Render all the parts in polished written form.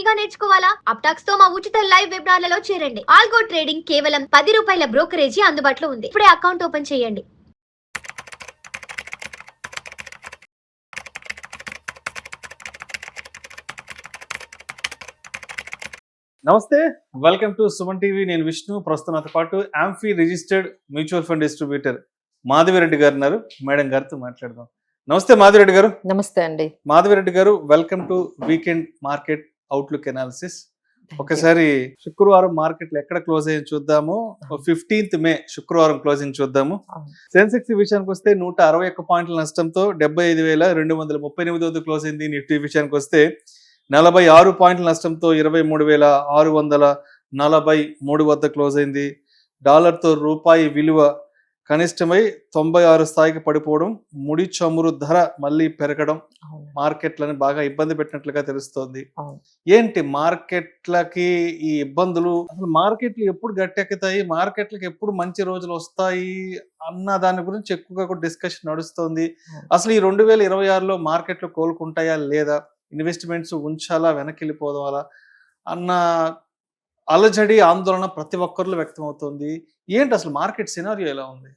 గా నేర్చుకోవాలా? అప్టాక్స్ తో మా ఉచిత లైవ్ వెబినార్లలో చేరండి. ఆల్గో ట్రేడింగ్ కేవలం 10 రూపాయల బ్రోకరేజీ అందుబాటులో ఉంది. ఇప్పుడే అకౌంట్ ఓపెన్ చేయండి. నమస్తే, వెల్కమ్ టు సుమన్ టీవీ. నేను విష్ణు. ప్రస్తుతం నాతో పాటు amphi registered mutual fund distributor Madhavi Reddy గారు ఉన్నారు. మేడం గారితో మాట్లాడదాం. నమస్తే మాధవిరెడ్డి గారు. నమస్తే అండి. మాధవిరెడ్డి గారు, welcome to weekend market outlook analysis. ఒకసారి శుక్రవారం మార్కెట్లు ఎక్కడ క్లోజ్ అయ్యి చూద్దాము. 15th మే శుక్రవారం క్లోజింగ్ చూద్దాము. సెన్సెక్స్ విషయానికి వస్తే 161 పాయింట్ల నష్టంతో 75,238 వద్ద క్లోజ్ అయింది. నిఫ్టీ విషయానికి వస్తే 46 పాయింట్ల నష్టంతో 23,643 వద్ద క్లోజ్ అయింది. డాలర్తో రూపాయి విలువ కనిష్టమై 96 స్థాయికి పడిపోవడం, ముడి చమురు ధర మళ్ళీ పెరగడం మార్కెట్లను బాగా ఇబ్బంది పెట్టినట్లుగా తెలుస్తోంది. ఏంటి మార్కెట్లకి ఈ ఇబ్బందులు? అసలు మార్కెట్లు ఎప్పుడు గట్టెక్కుతాయి, మార్కెట్లకి ఎప్పుడు మంచి రోజులు వస్తాయి అన్న దాని గురించి ఎక్కువగా కూడా డిస్కషన్ నడుస్తోంది. అసలు ఈ 2026లో మార్కెట్లు కోలుకుంటాయా లేదా, ఇన్వెస్ట్మెంట్స్ ఉంచాలా, వెనక్కి వెళ్ళిపోవాలా అన్న అలజడి, ఆందోళన ప్రతి ఒక్కరిలో వ్యక్తం అవుతుంది. ఏంటి అసలు మార్కెట్ సినారియో ఎలా ఉంది?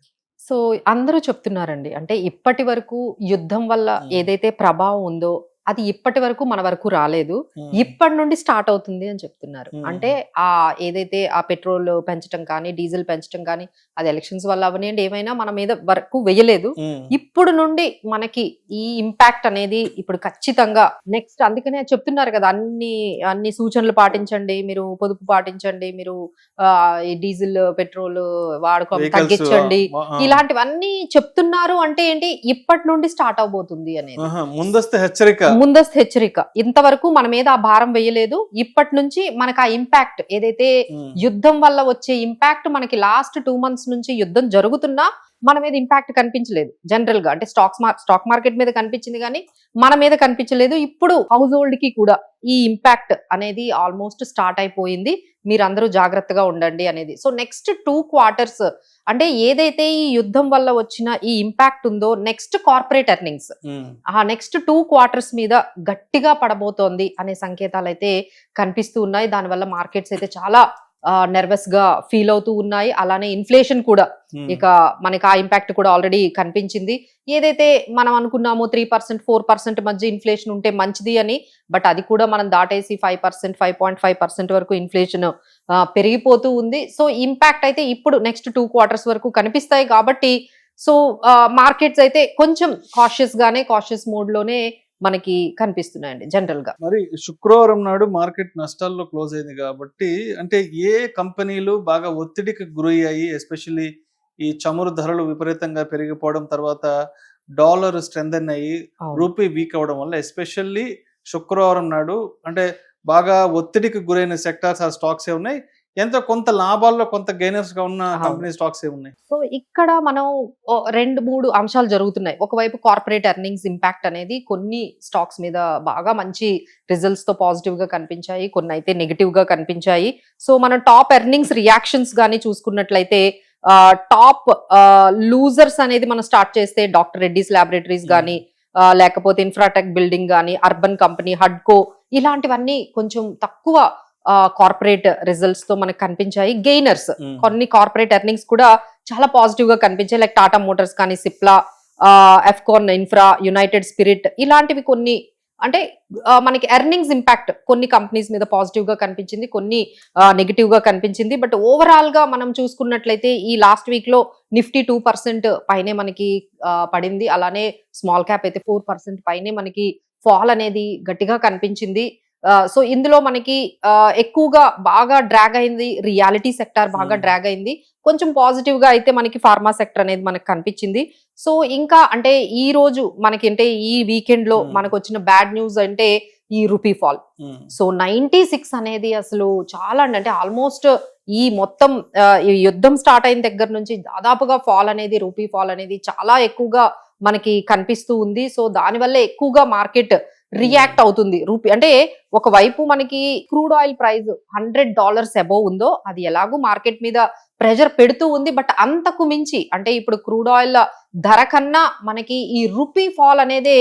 సో అందరూ చెప్తున్నారండి, అంటే ఇప్పటి వరకు యుద్ధం వల్ల ఏదైతే ప్రభావం ఉందో అది ఇప్పటి వరకు మన వరకు రాలేదు, ఇప్పటి నుండి స్టార్ట్ అవుతుంది అని చెప్తున్నారు. అంటే ఆ ఏదైతే ఆ పెట్రోల్ పెంచడం కానీ, డీజిల్ పెంచడం కానీ, అది ఎలక్షన్స్ వల్ల అవనివ్వండి, ఏమైనా మన మీద వరకు వేయలేదు. ఇప్పుడు నుండి మనకి ఈ ఇంపాక్ట్ అనేది ఇప్పుడు ఖచ్చితంగా నెక్స్ట్, అందుకనే చెప్తున్నారు కదా, అన్ని సూచనలు పాటించండి, మీరు పొదుపు పాటించండి, మీరు ఈ డీజిల్ పెట్రోల్ వాడుకో తగ్గించండి, ఇలాంటివన్నీ చెప్తున్నారు. అంటే ఏంటి, ఇప్పటి నుండి స్టార్ట్ అవబోతుంది అనేది ముందస్తు హెచ్చరిక. ఇంతవరకు మన మీద ఆ భారం వేయలేదు, ఇప్పటి నుంచి మనకు ఆ ఇంపాక్ట్ ఏదైతే యుద్ధం వల్ల వచ్చే ఇంపాక్ట్ మనకి లాస్ట్ 2 months నుంచి యుద్ధం జరుగుతున్నా మన మీద ఇంపాక్ట్ కనిపించలేదు. జనరల్ గా అంటే స్టాక్ మార్కెట్ మీద కనిపించింది కానీ మన మీద కనిపించలేదు. ఇప్పుడు హౌస్ హోల్డ్ కి కూడా ఈ ఇంపాక్ట్ అనేది ఆల్మోస్ట్ స్టార్ట్ అయిపోయింది. మీరందరూ జాగ్రత్తగా ఉండండి అనేది. సో నెక్స్ట్ 2 quarters అంటే ఏదైతే ఈ యుద్ధం వల్ల వచ్చిన ఈ ఇంపాక్ట్ ఉందో, నెక్స్ట్ కార్పొరేట్ ఎర్నింగ్స్ ఆ నెక్స్ట్ 2 quarters మీద గట్టిగా పడబోతోంది అనే సంకేతాలు అయితే కనిపిస్తూ ఉన్నాయి. దానివల్ల మార్కెట్స్ అయితే చాలా నర్వస్ గా ఫీల్ అవుతూ ఉన్నాయి. అలానే ఇన్ఫ్లేషన్ కూడా ఇక మనకి ఆ ఇంపాక్ట్ కూడా ఆల్రెడీ కనిపించింది. ఏదైతే మనం అనుకున్నామో 3%, 4% మధ్య ఇన్ఫ్లేషన్ ఉంటే మంచిది అని, బట్ అది కూడా మనం దాటేసి 5%, 5.5% వరకు ఇన్ఫ్లేషన్ పెరిగిపోతూ ఉంది. సో ఇంపాక్ట్ అయితే ఇప్పుడు నెక్స్ట్ 2 quarters వరకు కనిపిస్తాయి. కాబట్టి సో మార్కెట్స్ అయితే కొంచెం కాషియస్ మోడ్ లోనే మనకి కనిపిస్తున్నాయండి జనరల్ గా. మరి శుక్రవారం నాడు మార్కెట్ నష్టాల్లో క్లోజ్ అయింది కాబట్టి, అంటే ఏ కంపెనీలు బాగా ఒత్తిడికి గురయ్యాయి? ఎస్పెషల్లీ ఈ చమురు ధరలు విపరీతంగా పెరిగిపోవడం, తర్వాత డాలర్ స్ట్రెంథెన్ అయ్యి రూపీ వీక్ అవడం వల్ల ఎస్పెషల్లీ శుక్రవారం నాడు అంటే బాగా ఒత్తిడికి గురైన సెక్టార్స్ ఆ స్టాక్స్ ఏ ఉన్నాయి. ఎంతో కొంత లాభాల్లో కొంత గెయినర్స్ గా ఉన్న కంపెనీ స్టాక్స్ ఏ ఉన్నాయి. సో ఇక్కడ మనం 2-3 అంశాలు జరుగుతున్నాయి. ఒకవైపు కార్పొరేట్ ఎర్నింగ్స్ ఇంపాక్ట్ అనేది కొన్ని స్టాక్స్ మీద బాగా మంచి రిజల్ట్స్ తో పాజిటివ్ గా కనిపించాయి, కొన్ని అయితే నెగిటివ్ గా కనిపించాయి. సో మనం టాప్ ఎర్నింగ్స్ రియాక్షన్స్ గానీ చూసుకున్నట్లయితే టాప్ లూజర్స్ అనేది మనం స్టార్ట్ చేస్తే డాక్టర్ రెడ్డిస్ ల్యాబొరేటరీస్ గానీ, లేకపోతే ఇన్ఫ్రాటెక్ బిల్డింగ్ గానీ, అర్బన్ కంపెనీ, హడ్కో, ఇలాంటివన్నీ కొంచెం తక్కువ కార్పొరేట్ రిజల్ట్స్ తో మనకు కనిపించాయి. గెయినర్స్ కొన్ని కార్పొరేట్ ఎర్నింగ్స్ కూడా చాలా పాజిటివ్ గా కనిపించాయి, లైక్ టాటా మోటార్స్ కానీ, సిప్లా, ఎఫ్కాన్ ఇన్ఫ్రా, యునైటెడ్ స్పిరిట్, ఇలాంటివి కొన్ని. అంటే మనకి ఎర్నింగ్స్ ఇంపాక్ట్ కొన్ని కంపెనీస్ మీద పాజిటివ్ గా కనిపించింది, కొన్ని నెగిటివ్ గా కనిపించింది. బట్ ఓవరాల్ గా మనం చూసుకున్నట్లయితే ఈ లాస్ట్ వీక్ లో నిఫ్టీ 2% పైనే మనకి పడింది. అలానే స్మాల్ క్యాప్ అయితే 4% పైనే మనకి ఫాల్ అనేది గట్టిగా కనిపించింది. సో ఇందులో మనకి ఎక్కువగా బాగా డ్రాగ్ అయింది రియాలిటీ సెక్టార్, బాగా డ్రాగ్ అయింది. కొంచెం పాజిటివ్ గా అయితే మనకి ఫార్మా సెక్టర్ అనేది మనకు కనిపించింది. సో ఇంకా అంటే ఈ రోజు మనకి అంటే ఈ వీకెండ్ లో మనకు వచ్చిన బ్యాడ్ న్యూస్ అంటే ఈ రూపీ ఫాల్. సో 96 అనేది అసలు చాలా అంటే ఆల్మోస్ట్ ఈ మొత్తం ఈ యుద్ధం స్టార్ట్ అయిన దగ్గర నుంచి దాదాపుగా ఫాల్ అనేది, రూపీ ఫాల్ అనేది చాలా ఎక్కువగా మనకి కనిపిస్తూ ఉంది. సో దానివల్ల ఎక్కువగా మార్కెట్ రియాక్ట్ అవుతుంది రూపీ. అంటే ఒకవైపు మనకి క్రూడ్ ఆయిల్ ప్రైస్ $100 అబోవ్ ఉందో అది ఎలాగూ మార్కెట్ మీద ప్రెషర్ పెడుతూ ఉంది. బట్ అంతకు మించి అంటే ఇప్పుడు క్రూడ్ ఆయిల్ ధర కన్నా మనకి ఈ రూపీ ఫాల్ అనేది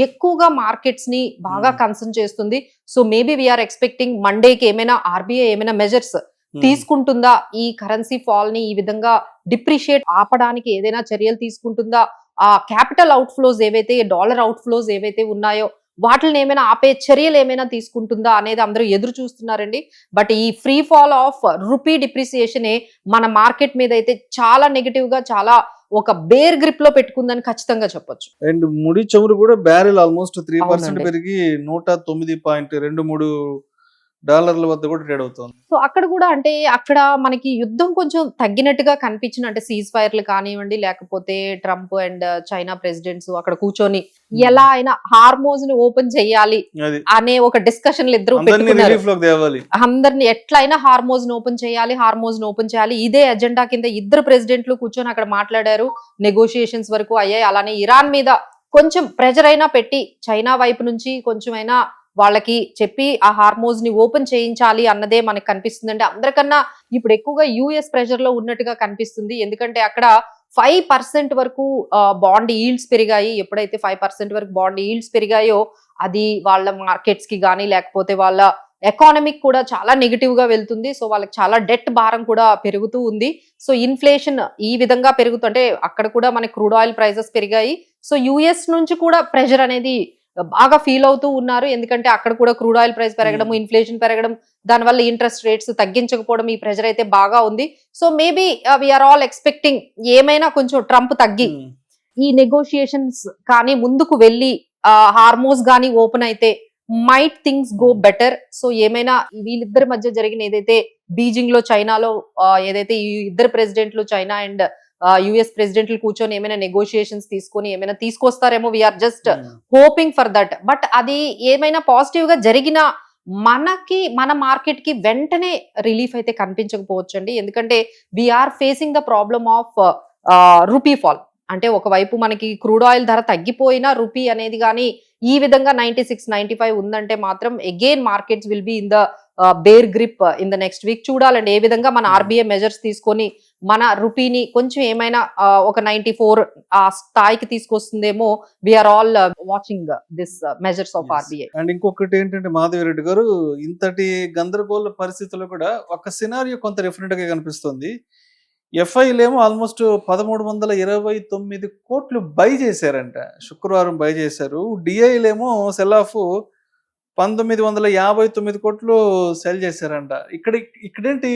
ఎక్కువగా మార్కెట్స్ ని బాగా కన్సర్న్ చేస్తుంది. సో మేబీ వీఆర్ ఎక్స్పెక్టింగ్ మండేకి ఏమైనా ఆర్బీఐ ఏమైనా మెజర్స్ తీసుకుంటుందా, ఈ కరెన్సీ ఫాల్ ని ఈ విధంగా డిప్రిషియేట్ ఆపడానికి ఏదైనా చర్యలు తీసుకుంటుందా, ఆ క్యాపిటల్ అవుట్ ఫ్లోస్ ఏవైతే డాలర్ అవుట్ ఫ్లోస్ ఏవైతే ఉన్నాయో వాటిని ఏమైనా ఆపే చర్యలు ఏమైనా తీసుకుంటుందా అనేది అందరూ ఎదురు చూస్తున్నారండి. బట్ ఈ free fall of rupee depreciation మన మార్కెట్ మీద అయితే చాలా నెగటివ్ గా, చాలా ఒక బేర్ గ్రిప్ లో పెట్టుకుందని ఖచ్చితంగా చెప్పొచ్చు. అండ్ ముడి చమురు కూడా బ్యారెల్ ఆల్మోస్ట్ 3% అవునండి. పెరిగి $109.23 వద్ద కూడా ట్రేడ్ అవుతుంది. సో అక్కడ కూడా అంటే అక్కడ మనకి యుద్ధం కొంచెం తగ్గినట్టుగా కనిపించిన, అంటే సీజ్ ఫైర్లు కానివ్వండి, లేకపోతే ట్రంప్ అండ్ చైనా ప్రెసిడెంట్స్ అక్కడ కూర్చొని ఎలా అయినా హార్మోజ్ ని ఓపెన్ చేయాలి అది అనే ఒక డిస్కషన్లు ఇద్దరు అందరినీ పెట్టుకున్నారు. రిలీఫ్ లోకి తేవాలి. అందరిని ఎట్లయినా హార్మోజ్ ని ఓపెన్ చేయాలి, హార్మోజ్ ని ఓపెన్ చేయాలి, ఇదే ఎజెండా కింద ఇద్దరు ప్రెసిడెంట్లు కూర్చొని అక్కడ మాట్లాడారు. నెగోషియేషన్స్ వరకు అయ్యాయి. అలానే ఇరాన్ మీద కొంచెం ప్రెజర్ అయినా పెట్టి చైనా వైపు నుంచి కొంచెం అయినా వాళ్ళకి చెప్పి ఆ హార్మోజ్ ని ఓపెన్ చేయించాలి అన్నదే మనకు కనిపిస్తుంది. అంటే అందరికన్నా ఇప్పుడు ఎక్కువగా యుఎస్ ప్రెషర్ లో ఉన్నట్టుగా కనిపిస్తుంది. ఎందుకంటే అక్కడ 5% వరకు బాండ్ ఈల్డ్స్ పెరిగాయి. ఎప్పుడైతే 5% వరకు బాండ్ ఈల్డ్స్ పెరిగాయో అది వాళ్ళ మార్కెట్స్ కి కానీ లేకపోతే వాళ్ళ ఎకానమిక్ కూడా చాలా నెగిటివ్ గా వెళ్తుంది. సో వాళ్ళకి చాలా డెట్ భారం కూడా పెరుగుతూ ఉంది. సో ఇన్ఫ్లేషన్ ఈ విధంగా పెరుగుతుంటే అక్కడ కూడా మనకి క్రూడ్ ఆయిల్ ప్రైసెస్ పెరిగాయి. సో యుఎస్ నుంచి కూడా ప్రెషర్ అనేది బాగా ఫీల్ అవుతూ ఉన్నారు. ఎందుకంటే అక్కడ కూడా క్రూడ్ ఆయిల్ ప్రైస్ పెరగడం, ఇన్ఫ్లేషన్ పెరగడం, దానివల్ల ఇంట్రెస్ట్ రేట్స్ తగ్గించకపోవడం, ఈ ప్రెషర్ అయితే బాగా ఉంది. So maybe we're all expecting ఏమైనా కొంచెం ట్రంప్ తగ్గి ఈ నెగోషియేషన్స్ కానీ ముందుకు వెళ్ళి హార్మోస్ గానీ ఓపెన్ అయితే might things go better. So ఏమైనా వీళ్ళిద్దరి మధ్య జరిగిన ఏదైతే బీజింగ్ లో చైనాలో ఏదైతే ఈ ఇద్దరు ప్రెసిడెంట్లు చైనా అండ్ యుఎస్ ప్రెసిడెంట్లు కూర్చొని ఏమైనా నెగోషియేషన్స్ తీసుకొని ఏమైనా తీసుకొస్తారేమో, we are just hoping for that. But అది ఏమైనా పాజిటివ్ గా జరిగినా మన మార్కెట్ కి వెంటనే రిలీఫ్ అయితే కనిపించకపోవచ్చు అండి. ఎందుకంటే we're facing the problem of rupee fall. అంటే ఒకవైపు మనకి క్రూడ్ ఆయిల్ ధర తగ్గిపోయినా రూపీ అనేది కానీ ఈ విధంగా 96-95 ఉందంటే మాత్రం again markets will be in the bear grip in the next week. చూడాలండి ఏ విధంగా మన ఆర్బీఐ మెజర్స్ తీసుకొని మన రూపీని కొంచెం ఏమైనా ఒక 94 ఆ స్థాయికి తీసుకొస్తుందేమో. We are all watching this measures of RBI. And ఇంకొకటి ఏంటంటే మాధవిరెడ్డి గారు, ఇంతటి గందరగోళ పరిస్థితుల్లో కూడా ఒక సినారియో కొంత డిఫరెంట్ గా కనిపిస్తుంది. ఎఫ్ఐలేమో ఆల్మోస్ట్ 1329 కోట్లు బై చేశారంట, శుక్రవారం బై చేశారు. డిఐలేమో సెల్ ఆఫ్ 1959 కోట్లు సెల్ చేశారంట. ఇక్కడేంటి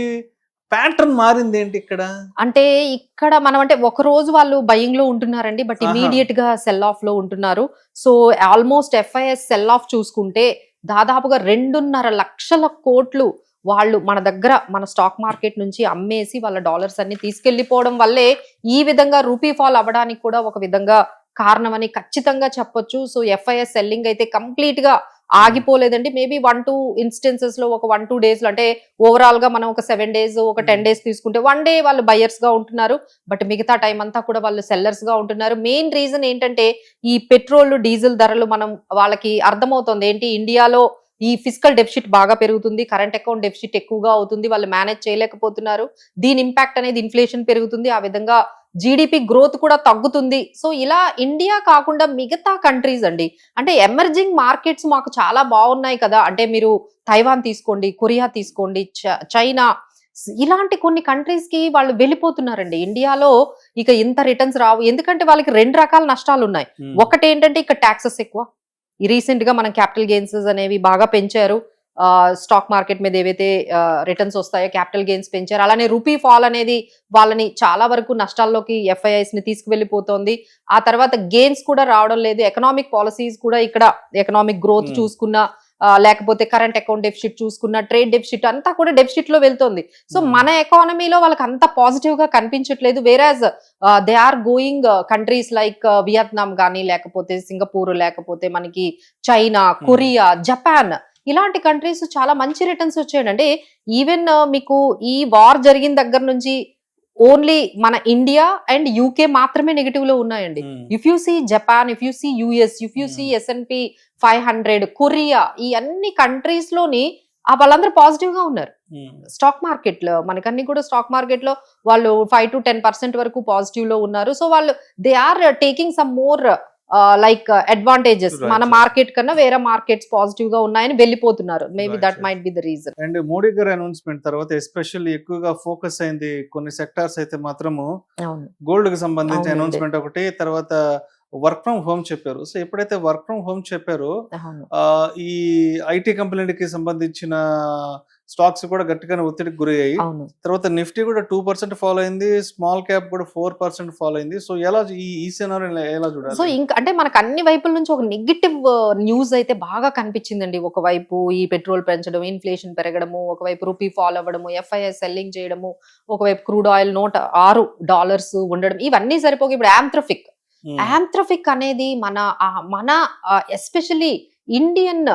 ప్యాటర్న్ మారింది ఏంటి ఇక్కడ? అంటే ఇక్కడ మనం అంటే ఒక రోజు వాళ్ళు బయింగ్ లో ఉంటున్నారండి, బట్ ఇమీడియట్ గా సెల్ ఆఫ్ లో ఉంటున్నారు. So almost FIIs sell off చూసుకుంటే దాదాపుగా 2.5 లక్షల కోట్లు వాళ్ళు మన దగ్గర మన స్టాక్ మార్కెట్ నుంచి అమ్మేసి వాళ్ళ డాలర్స్ అన్ని తీసుకెళ్లిపోవడం వల్లే ఈ విధంగా రూపీ ఫాల్ అవ్వడానికి కూడా ఒక విధంగా కారణమని ఖచ్చితంగా చెప్పొచ్చు. సో ఎఫ్ఐఎస్ సెల్లింగ్ అయితే కంప్లీట్ గా ఆగిపోలేదండి. మేబీ 1-2 ఇన్స్టెన్సెస్ లో ఒక 1-2 డేస్ లో, అంటే ఓవరాల్ గా మనం ఒక 7 days ఒక 10 days తీసుకుంటే 1 day వాళ్ళు బయర్స్ గా ఉంటున్నారు, బట్ మిగతా టైం అంతా కూడా వాళ్ళు సెల్లర్స్ గా ఉంటున్నారు. మెయిన్ రీజన్ ఏంటంటే ఈ పెట్రోల్ డీజిల్ ధరలు మనం వాళ్ళకి అర్థమవుతుంది ఏంటి, ఇండియాలో ఈ ఫిజికల్ డెఫిసిట్ బాగా పెరుగుతుంది, కరెంట్ అకౌంట్ డెఫిసిట్ ఎక్కువగా అవుతుంది, వాళ్ళు మేనేజ్ చేయలేకపోతున్నారు. దీని ఇంపాక్ట్ అనేది ఇన్ఫ్లేషన్ పెరుగుతుంది, ఆ విధంగా జీడిపి గ్రోత్ కూడా తగ్గుతుంది. సో ఇలా ఇండియా కాకుండా మిగతా కంట్రీస్ అండి, అంటే ఎమర్జింగ్ మార్కెట్స్ మాకు చాలా బాగున్నాయి కదా, అంటే మీరు తైవాన్ తీసుకోండి, కొరియా తీసుకోండి, చైనా, ఇలాంటి కొన్ని కంట్రీస్ కి వాళ్ళు వెళ్ళిపోతున్నారండి. ఇండియాలో ఇక ఇంత రిటర్న్స్ రావు, ఎందుకంటే వాళ్ళకి 2 రకాల నష్టాలు ఉన్నాయి. ఒకటి ఏంటంటే ఇక్కడ ట్యాక్సెస్ ఎక్కువ, రీసెంట్ గా మనం క్యాపిటల్ గెయిన్స్ అనేవి బాగా పెంచారు, స్టాక్ మార్కెట్ మీద ఏవైతే రిటర్న్స్ వస్తాయో క్యాపిటల్ గెయిన్స్ పెంచారు. అలానే రూపీ ఫాల్ అనేది వాళ్ళని చాలా వరకు నష్టాల్లోకి ఎఫ్ఐఐస్ ని తీసుకువెళ్ళిపోతోంది. ఆ తర్వాత గెయిన్స్ కూడా రావడం లేదు. ఎకనామిక్ పాలసీస్ కూడా ఇక్కడ ఎకనామిక్ గ్రోత్ చూసుకున్నా, లేకపోతే కరెంట్ అకౌంట్ డెఫిసిట్ చూసుకున్న, ట్రేడ్ డెఫిసిట్ అంతా కూడా డెఫిసిట్ లో వెళ్తుంది. సో మన ఎకానమీలో వాళ్ళకి అంత పాజిటివ్ గా కనిపించట్లేదు. Whereas they are going countries like Vietnam కానీ, లేకపోతే సింగపూర్, లేకపోతే మనకి చైనా, కొరియా, జపాన్, ఇలాంటి కంట్రీస్ చాలా మంచి రిటర్న్స్ వచ్చాయండి. అంటే ఈవెన్ మీకు ఈ వార్ జరిగిన దగ్గర నుంచి ఓన్లీ మన ఇండియా అండ్ యూకే మాత్రమే నెగిటివ్ లో ఉన్నాయండి. If you see Japan, if you see US, if you see S&P 500, Korea, ఈ అన్ని కంట్రీస్ లోని వాళ్ళందరూ పాజిటివ్ గా ఉన్నారు. స్టాక్ మార్కెట్ లో మనకన్నీ కూడా స్టాక్ మార్కెట్ లో వాళ్ళు 5 to 10% వరకు పాజిటివ్ లో ఉన్నారు. సో వాళ్ళు they are taking some more like advantages. మన మార్కెట్ కన్నా వేరే మార్కెట్స్ పాజిటివ్ గా ఉన్నాయని వెళ్ళిపోతున్నారు. Maybe that might be the reason. And Modi గారి అనౌన్స్మెంట్ తర్వాత ఎస్పెషల్లీ ఎక్కువగా ఫోకస్ అయింది కొన్ని సెక్టార్స్ అయితే మాత్రము గోల్డ్ కి సంబంధించి అనౌన్స్మెంట్ ఒకటి, తర్వాత వర్క్ ఫ్రమ్ హోమ్ చెప్పారు. సో ఎప్పుడైతే వర్క్ ఫ్రమ్ హోమ్ చెప్పారో ఈ ఐటీ కంపెనీలకి సంబంధించిన స్టాక్స్ కూడా గట్టిగానే ఒత్తిడికి గురయ్యాయి. తర్వాత నిఫ్టీ కూడా 2% ఫాలో అయింది, స్మాల్ క్యాప్ కూడా 4% ఫాలో అయింది. సో ఎలా ఈ సినారియో ఎలా చూడాలి? సో ఇంకా అంటే మనకు అన్ని వైపుల నుంచి ఒక నెగిటివ్ న్యూస్ అయితే బాగా కనిపించిందండి. ఒకవైపు ఈ పెట్రోల్ పెంచడం, ఇన్ఫ్లేషన్ పెరగడము, ఒకవైపు రూపీ ఫాల్ అవ్వడము, FII సెల్లింగ్ చేయడము, ఒకవైపు క్రూడ్ ఆయిల్ నోట్ $6 ఉండడం, ఇవన్నీ సరిపోక ఇప్పుడు యాంథ్రఫిక్ అనేది మన ఎస్పెషల్లీ ఇండియన్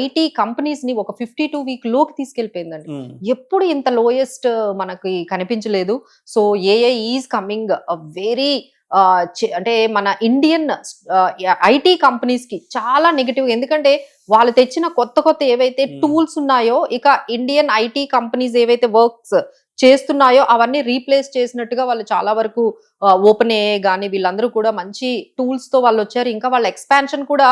ఐటీ కంపెనీస్ ని ఒక 52 వీక్ లోకి తీసుకెళ్లిపోయిందండి. ఎప్పుడు ఇంత లోయెస్ట్ మనకి కనిపించలేదు. So AI is coming very అంటే మన ఇండియన్ ఐటీ కంపెనీస్ కి చాలా నెగిటివ్. ఎందుకంటే వాళ్ళు తెచ్చిన కొత్త ఏవైతే టూల్స్ ఉన్నాయో, ఇక ఇండియన్ ఐటీ కంపెనీస్ ఏవైతే వర్క్స్ చేస్తున్నాయో అవన్నీ రీప్లేస్ చేసినట్టుగా వాళ్ళు చాలా వరకు ఓపెన్ AI గానీ వీళ్ళందరూ కూడా మంచి టూల్స్ తో వాళ్ళు వచ్చారు. ఇంకా వాళ్ళ ఎక్స్పాన్షన్ కూడా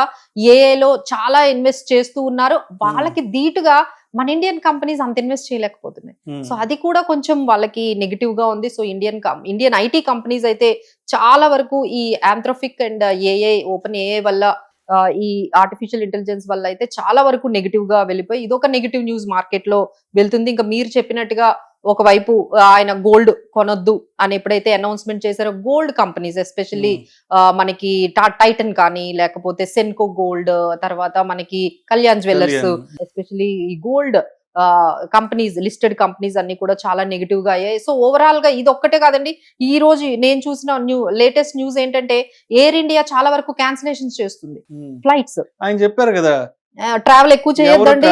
AI లో చాలా ఇన్వెస్ట్ చేస్తూ ఉన్నారు. వాళ్ళకి ధీటుగా మన ఇండియన్ కంపెనీస్ అంత ఇన్వెస్ట్ చేయలేకపోతున్నాయి. సో అది కూడా కొంచెం వాళ్ళకి నెగిటివ్ గా ఉంది. సో ఇండియన్ ఐటీ కంపెనీస్ అయితే చాలా వరకు ఈ యాంథ్రోపిక్ అండ్ AI ఓపెన్ AI వల్ల ఈ ఆర్టిఫిషియల్ ఇంటెలిజెన్స్ వల్ల అయితే చాలా వరకు నెగిటివ్ గా వెళ్ళిపోయి ఇదొక నెగిటివ్ న్యూస్ మార్కెట్ లో వెళ్తుంది. ఇంకా మీరు చెప్పినట్టుగా ఒకవైపు ఆయన గోల్డ్ కొనొద్దు అని ఎప్పుడైతే అనౌన్స్మెంట్ చేశారో, గోల్డ్ కంపెనీస్ ఎస్పెషల్లీ మనకి టైటన్ కానీ, లేకపోతే సెన్కో గోల్డ్, తర్వాత మనకి కళ్యాణ్ జ్యువెలర్స్, ఎస్పెషల్లీ ఈ గోల్డ్ కంపెనీస్, లిస్టెడ్ కంపెనీస్ అన్ని కూడా చాలా నెగిటివ్ గా అయ్యాయి. సో ఓవరాల్ గా ఇది ఒక్కటే కాదండి, ఈ రోజు నేను చూసిన లేటెస్ట్ న్యూస్ ఏంటంటే ఎయిర్ ఇండియా చాలా వరకు క్యాన్సిలేషన్స్ చేస్తుంది ఫ్లైట్స్. ఆయన చెప్పారు కదా ట్రావెల్ ఎక్కువ చేయొద్దండి,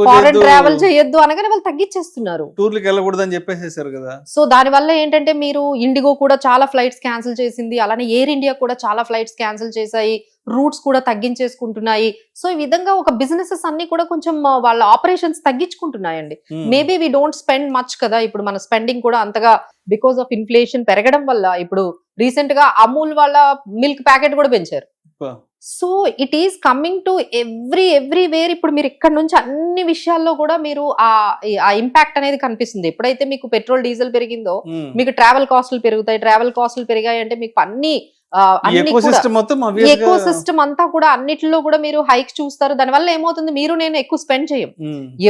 ఫారెన్ ట్రావెల్ చేయొద్దు అనగానే వాళ్ళు తగ్గించేస్తున్నారు, టూర్లకు వెళ్ళకూడదు అని చెప్పేసేసారు కదా. సో దాని వల్ల ఏంటంటే మీరు ఇండిగో కూడా చాలా ఫ్లైట్స్ క్యాన్సిల్ చేసింది, అలానే ఎయిర్ ఇండియా కూడా చాలా ఫ్లైట్స్ క్యాన్సిల్ చేశాయి, రూట్స్ కూడా తగ్గించేసుకుంటున్నాయి. సో ఈ విధంగా ఒక బిజినెసెస్ అన్ని కూడా కొంచెం వాళ్ళ ఆపరేషన్స్ తగ్గించుకుంటున్నాయండి. Maybe we don't spend much కదా, ఇప్పుడు మన స్పెండింగ్ కూడా అంతగా బికాస్ ఆఫ్ ఇన్ఫ్లేషన్ పెరగడం వల్ల ఇప్పుడు రీసెంట్ గా అమూల్ వాళ్ళ మిల్క్ ప్యాకెట్ కూడా పెంచారు. So it is coming to everywhere. ఇప్పుడు మీరు ఇక్కడ నుంచి అన్ని విషయాల్లో కూడా మీరు ఆ ఇంపాక్ట్ అనేది కనిపిస్తుంది. ఎప్పుడైతే మీకు పెట్రోల్ డీజిల్ పెరిగిందో మీకు ట్రావెల్ కాస్టులు పెరుగుతాయి, ట్రావెల్ కాస్టులు పెరిగాయి అంటే మీకు ఎకో సిస్టమ్ అంతా కూడా అన్నిటిలో కూడా మీరు హైక్ చూస్తారు. దానివల్ల ఏమవుతుంది, మీరు నేను ఎక్కువ స్పెండ్ చేయం.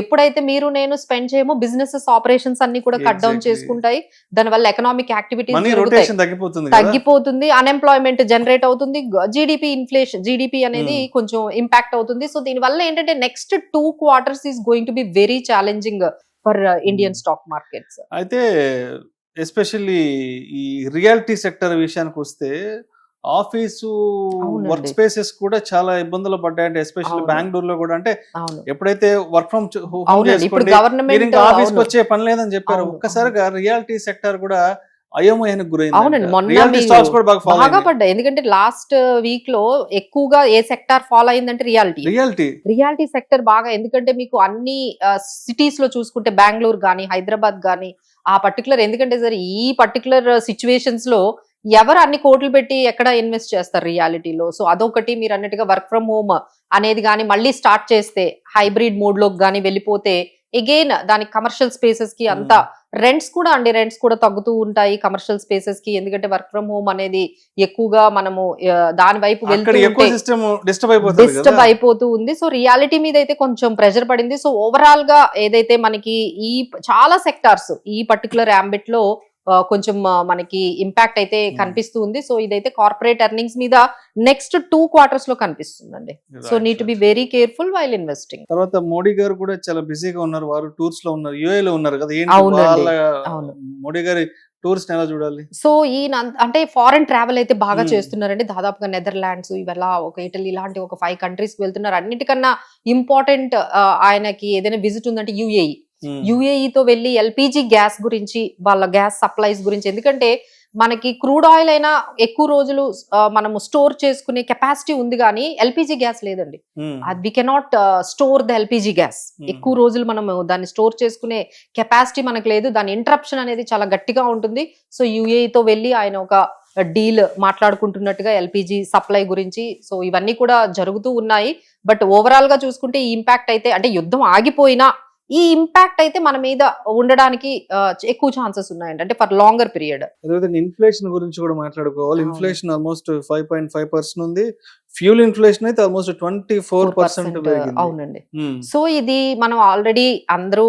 ఎప్పుడైతే మీరు నేను స్పెండ్ చేయమో బిజినెసెస్ ఆపరేషన్స్ అన్ని కూడా కట్ డౌన్ చేసుకుంటాయి. దానివల్ల ఎకనామిక్ యాక్టివిటీస్ తగ్గిపోతుంది, అన్ఎంప్లాయ్మెంట్ జనరేట్ అవుతుంది, జీడిపి అనేది కొంచెం ఇంపాక్ట్ అవుతుంది. సో దీనివల్ల ఏంటంటే next 2 quarters is going to be very challenging for Indian stock markets. అయితే ఎస్పెషల్లీ ఈ రియాలిటీ సెక్టర్ విషయానికి వస్తే ఆఫీసు వర్క్ స్పేసెస్ కూడా చాలా ఇబ్బందులు పడ్డాయంటే, ఎస్పెషల్లీ బెంగళూరులో కూడా. అంటే ఎప్పుడైతే వర్క్ ఫ్రమ్ హోమ్ చేసుకోండి, ఆఫీస్కి వచ్చే పని లేదని చెప్పారు, ఒక్కసారిగా రియాలిటీ సెక్టర్ కూడా అయోమయానికి గురైంది. అవునండి, బాగా పడ్డాయి. ఎందుకంటే లాస్ట్ వీక్ లో ఎక్కువగా ఏ సెక్టార్ ఫాలో అయిందంటే రియాలిటీ సెక్టర్ బాగా. ఎందుకంటే మీకు అన్ని సిటీస్ లో చూసుకుంటే బెంగళూరు గానీ, హైదరాబాద్ గానీ ఆ పర్టికులర్, ఎందుకంటే సార్ ఈ పర్టికులర్ సిచ్యువేషన్స్ లో ఎవరు అన్ని కోట్లు పెట్టి ఎక్కడ ఇన్వెస్ట్ చేస్తారు రియాలిటీలో. సో అదొకటి. మీరు అన్నట్టుగా వర్క్ ఫ్రమ్ హోమ్ అనేది కానీ మళ్ళీ స్టార్ట్ చేస్తే, హైబ్రిడ్ మోడ్ లోకి కానీ వెళ్ళిపోతే అగైన్ దానికి కమర్షియల్ స్పేసెస్ కి అంతా రెంట్స్ కూడా తగ్గుతూ ఉంటాయి కమర్షియల్ స్పేసెస్ కి. ఎందుకంటే వర్క్ ఫ్రమ్ హోమ్ అనేది ఎక్కువగా మనము దాని వైపు డిస్టర్బ్ అయిపోతూ ఉంది. సో రియాలిటీ మీద అయితే కొంచెం ప్రెషర్ పడింది. సో ఓవరాల్ గా ఏదైతే మనకి ఈ చాలా సెక్టార్స్ ఈ పర్టికులర్ అంబిట్ లో కొంచెం మనకి ఇంపాక్ట్ అయితే కనిపిస్తూ ఉంది. సో ఇదైతే కార్పొరేట్ ఎర్నింగ్స్ మీద నెక్స్ట్ 2 quarters లో కనిపిస్తుందండి. So need to be very careful while investing. తర్వాత మోడీ గారు కూడా చాలా బిజీగా ఉన్నారు, వారు టూర్స్ లో ఉన్నారు, యుఏ లో ఉన్నారు కదా. మోడీ గారి టూర్స్ ఎలా చూడాలి? సో అంటే ఫారెన్ ట్రావెల్ అయితే బాగా చేస్తున్నారండి. దాదాపుగా నెదర్లాండ్స్, ఇవల్ల ఒక ఇటలీ ఇలాంటి ఒక 5 countries కి వెళ్తున్నారు. అన్నిటికన్నా ఇంపార్టెంట్ ఆయనకి ఏదైనా విజిట్ ఉందంటే యుఏఈ. యుఏఈతో వెళ్ళి ఎల్పిజి గ్యాస్ గురించి, వాళ్ళ గ్యాస్ సప్లైస్ గురించి, ఎందుకంటే మనకి క్రూడ్ ఆయిల్ అయినా ఎక్కువ రోజులు మనము స్టోర్ చేసుకునే కెపాసిటీ ఉంది, కానీ ఎల్పిజి గ్యాస్ లేదండి. We cannot store the LPG gas. ఎక్కువ రోజులు మనం దాన్ని స్టోర్ చేసుకునే కెపాసిటీ మనకు లేదు. దాని ఇంటరప్షన్ అనేది చాలా గట్టిగా ఉంటుంది. సో యుఏఈతో వెళ్ళి ఆయన ఒక డీల్ మాట్లాడుకుంటున్నట్టుగా ఎల్పిజి సప్లై గురించి. సో ఇవన్నీ కూడా జరుగుతూ ఉన్నాయి. బట్ ఓవరాల్ గా చూసుకుంటే ఈ ఇంపాక్ట్ అయితే, అంటే యుద్ధం ఆగిపోయినా ఈ ఇంపాక్ట్ అయితే మన మీద ఉండడానికి ఎక్కువ ఛాన్సెస్ ఉన్నాయండి, అంటే ఫర్ లాంగర్ పీరియడ్. అదేవిధంగా ఇన్ఫ్లేషన్ గురించి కూడా మాట్లాడుకోవాలి. ఇన్ఫ్లేషన్ ఆల్మోస్ట్ 5.5% ఉంది. ఫ్యూల్ ఇన్ఫ్లేషన్ అయితే ఆల్మోస్ట్ 24% పెరిగింది. అవునండి. సో ఇది మనం ఆల్రెడీ అందరూ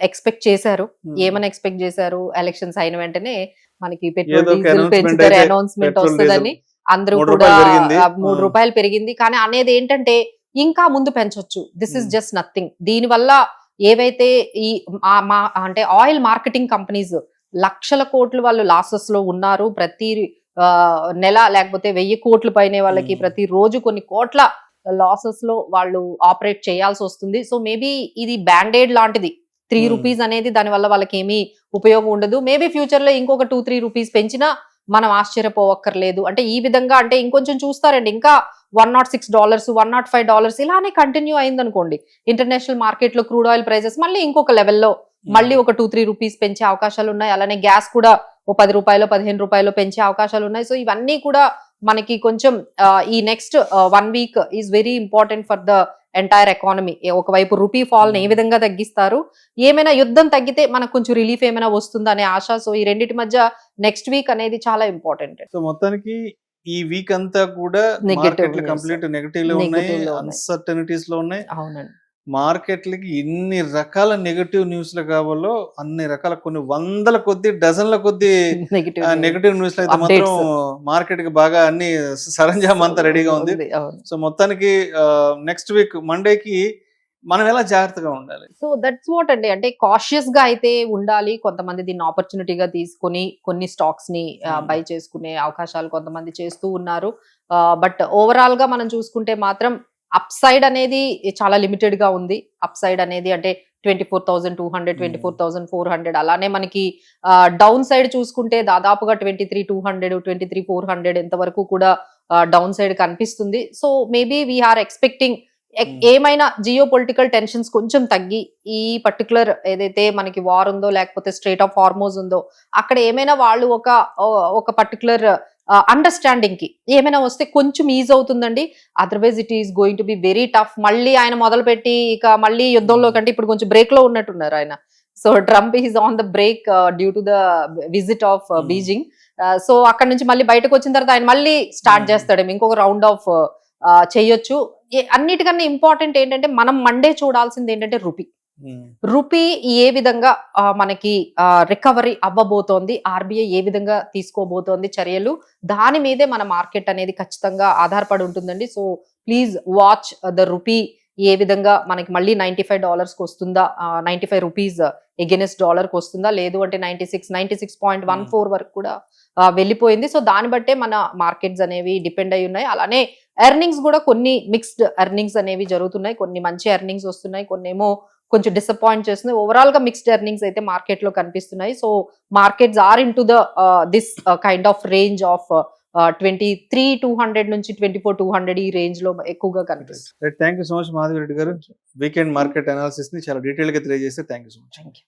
ఎక్స్పెక్ట్ చేశారు. ఏమని ఎక్స్పెక్ట్ చేశారు? ఎలక్షన్స్ అయిన వెంటనే మనకి పెట్రోల్ డీజిల్ పెంచుతారు, అనౌన్స్మెంట్ వస్తుందని అందరూ కూడా 3 రూపాయలు పెరిగింది. కానీ అనేది ఏంటంటే ఇంకా ముందు పెంచొచ్చు. This is just nothing. దీని వల్ల ఏవైతే ఈ అంటే ఆయిల్ మార్కెటింగ్ కంపెనీస్ లక్షల కోట్లు వాళ్ళు లాసెస్ లో ఉన్నారు. ప్రతి నెల లేకపోతే 1000 కోట్ల పైనే వాళ్ళకి ప్రతి రోజు కొన్ని కోట్ల లాసెస్ లో వాళ్ళు ఆపరేట్ చేయాల్సి వస్తుంది. సో మేబీ ఇది బ్యాండేడ్ లాంటిది. 3 రూపీస్ అనేది దాని వల్ల వాళ్ళకి ఏమీ ఉపయోగం ఉండదు. మేబీ ఫ్యూచర్ లో ఇంకొక 2-3 రూపీస్ పెంచినా మనం ఆశ్చర్యపోవక్కర్లేదు. అంటే ఈ విధంగా అంటే ఇంకొంచెం చూస్తారండి, ఇంకా $106, $105 ఇలానే కంటిన్యూ అయింది అనుకోండి, ఇంటర్నేషనల్ మార్కెట్ లో క్రూడ్ ఆయిల్ ప్రైసెస్ మళ్ళీ ఇంకొక లెవెల్లో మళ్ళీ ఒక 2-3 రూపీస్ పెంచే అవకాశాలు ఉన్నాయి. అలానే గ్యాస్ కూడా ఓ 10 రూపాయలు 15 రూపాయలు పెంచే అవకాశాలు ఉన్నాయి. సో ఇవన్నీ కూడా మనకి కొంచెం ఈ next 1 week is very important for the entire economy. ఒకవైపు రూపీ ఫాల్ ఏ విధంగా తగ్గిస్తారు, ఏమైనా యుద్ధం తగ్గితే మనకు కొంచెం రిలీఫ్ ఏమైనా వస్తుందా అనే ఆశ. సో ఈ రెండింటి మధ్య నెక్స్ట్ వీక్ అనేది చాలా ఇంపార్టెంట్. సో మొత్తానికి ఈ వీక్ అంతా కూడా మార్కెట్లు కంప్లీట్ నెగటివ్ లో ఉన్నాయి, అన్సర్టనిటీస్ లో ఉన్నాయి. అవునండి. మార్కెట్లకి ఎన్ని రకాల నెగటివ్ న్యూస్లు కావాలో అన్ని రకాల, కొన్ని వందల కొద్ది, డజన్ల కొద్ది నెగటివ్ న్యూస్లు అయితే మాత్రం మార్కెట్ కి బాగా అన్ని సరంజామా అంతా రెడీగా ఉంది. సో మొత్తానికి నెక్స్ట్ వీక్ మండేకి మనం ఎలా జాగ్రత్తగా ఉండాలి? సో దట్స్ వాట్ అండి, అంటే కాషియస్ గా అయితే ఉండాలి. కొంతమంది దీన్ని ఆపర్చునిటీగా తీసుకొని కొన్ని స్టాక్స్ ని బై చేసుకునే అవకాశాలు కొంతమంది చేస్తూ ఉన్నారు. బట్ ఓవరాల్ గా మనం చూసుకుంటే మాత్రం అప్ సైడ్ అనేది చాలా లిమిటెడ్ గా ఉంది. అప్ సైడ్ అనేది అంటే 24,200, 24,400. అలానే మనకి డౌన్ సైడ్ చూసుకుంటే దాదాపుగా 23,200, 23,400 ఎంతవరకు కూడా డౌన్ సైడ్ కనిపిస్తుంది. సో మేబీ వీఆర్ ఎక్స్పెక్టింగ్ ఏమైనా జియో పొలిటికల్ టెన్షన్స్ కొంచెం తగ్గి, ఈ పర్టికులర్ ఏదైతే మనకి వార్ ఉందో లేకపోతే స్ట్రేట్ ఆఫ్ హార్మోజ్ ఉందో అక్కడ ఏమైనా వాళ్ళు ఒక పర్టికులర్ అండర్స్టాండింగ్ కి ఏమైనా వస్తే కొంచెం ఈజ్ అవుతుందండి. Otherwise it is going to be very tough. మళ్ళీ ఆయన మొదలుపెట్టి ఇక మళ్ళీ యుద్ధంలో కంటే ఇప్పుడు కొంచెం బ్రేక్ లో ఉన్నట్టున్నారు ఆయన. So Trump is on the break due to the visit of Beijing. So అక్కడ నుంచి మళ్ళీ బయటకు వచ్చిన తర్వాత ఆయన మళ్ళీ స్టార్ట్ చేస్తాడేమో, ఇంకొక రౌండ్ ఆఫ్ చేయొచ్చు. అన్నిటికన్నా ఇంపార్టెంట్ ఏంటంటే మనం మండే చూడాల్సింది ఏంటంటే రూపీ ఏ విధంగా మనకి రికవరీ అవ్వబోతోంది, ఆర్బీఐ ఏ విధంగా తీసుకోబోతోంది చర్యలు, దాని మీదే మన మార్కెట్ అనేది ఖచ్చితంగా ఆధారపడి ఉంటుందండి. So please watch the rupee ఏ విధంగా మనకి మళ్ళీ $95 వస్తుందా, 95 రూపీస్ ఎగెనెస్ట్ డాలర్ కి వస్తుందా, లేదు అంటే 96.14 వరకు కూడా వెళ్ళిపోయింది. సో దాన్ని బట్టే మన మార్కెట్స్ అనేవి డిపెండ్ అయి ఉన్నాయి. అలానే ఎర్నింగ్స్ కూడా కొన్ని మిక్స్డ్ ఎర్నింగ్స్ అనేవి జరుగుతున్నాయి. కొన్ని మంచి ఎర్నింగ్స్ వస్తున్నాయి, కొన్ని ఏమో కొంచెం డిసప్పాయింట్ చేస్తున్నాయి. ఓవరాల్ గా మిక్స్డ్ ఎర్నింగ్స్ అయితే మార్కెట్ లో కనిపిస్తున్నాయి. So markets are into the this kind of range of 23,200 నుంచి 24,200 ఈ రేంజ్ లో ఎక్కువగా కనిపిస్తుంది. Thank you so much Madhavi Reddy గారు. వీకెండ్ మార్కెట్ అనాలిసిస్ ని చాలా డీటెయిల్ గా తెలియజేస్తే థ్యాంక్ యూ సో మచ్.